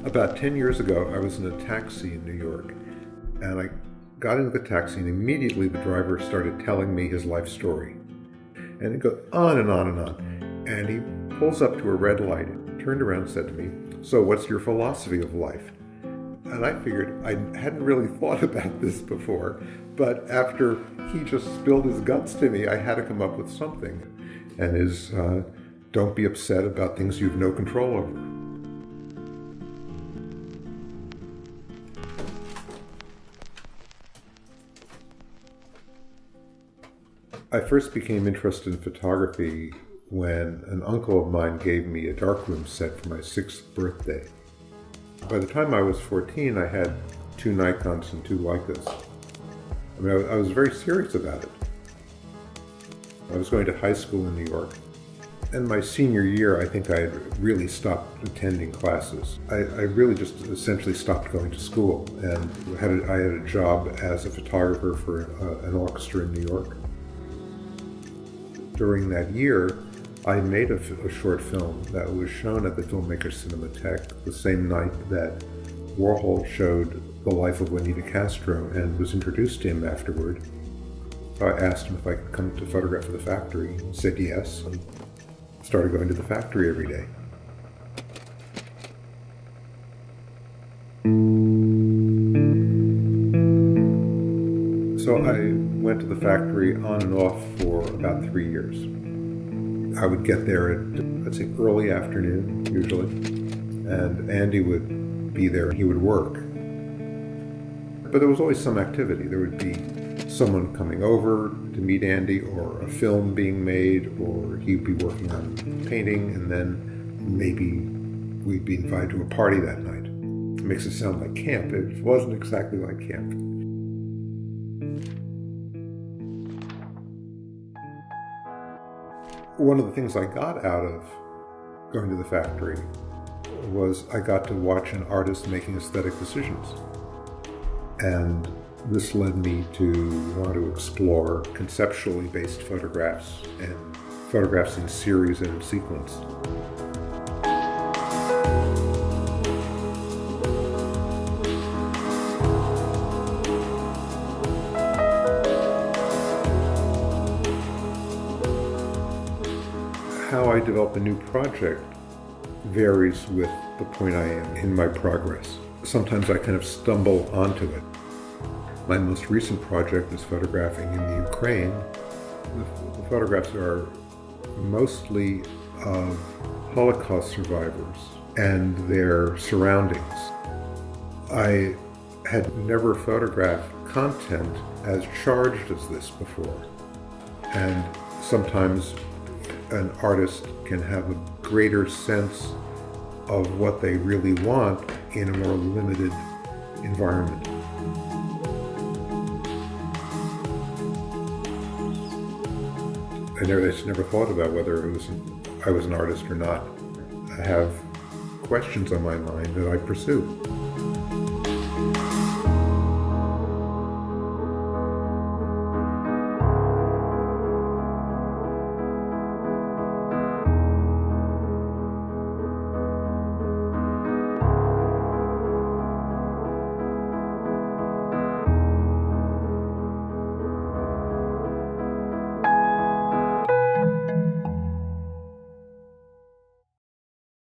About 10 years ago, I was in a taxi in New York, and I got into the taxi, and immediately the driver started telling me his life story. And it goes on and on and on. And he pulls up to a red light, turned around and said to me, "So what's your philosophy of life?" And I figured I hadn't really thought about this before, but after he just spilled his guts to me, I had to come up with something. And his, don't be upset about things you've no control over. I first became interested in photography when an uncle of mine gave me a darkroom set for my 6th birthday. By the time I was 14, I had 2 Nikons and 2 Leicas. I mean, I was very serious about it. I was going to high school in New York. And my senior year, I think I had really stopped attending classes. I really just essentially stopped going to school, and I had a job as a photographer for an orchestra in New York. During that year, I made a short film that was shown at the filmmaker Cinematech the same night that Warhol showed The Life of Juanita Castro and was introduced to him afterward. So I asked him if I could come to photograph at the factory. He said yes, and started going to the factory every day. So I went to the factory on and off for about 3 years. I would get there at, I'd say, early afternoon, usually, and Andy would be there. He would work. But there was always some activity. There would be someone coming over to meet Andy, or a film being made, or he'd be working on painting, and then maybe we'd be invited to a party that night. It makes it sound like camp. It wasn't exactly like camp. One of the things I got out of going to the factory was I got to watch an artist making aesthetic decisions. And this led me to want to explore conceptually based photographs and photographs in series and in sequence. How I develop a new project varies with the point I am in my progress. Sometimes I kind of stumble onto it. My most recent project is photographing in the Ukraine. The photographs are mostly of Holocaust survivors and their surroundings. I had never photographed content as charged as this before. And sometimes an artist can have a greater sense of what they really want in a more limited environment. I just never thought about whether I was an artist or not. I have questions on my mind that I pursue.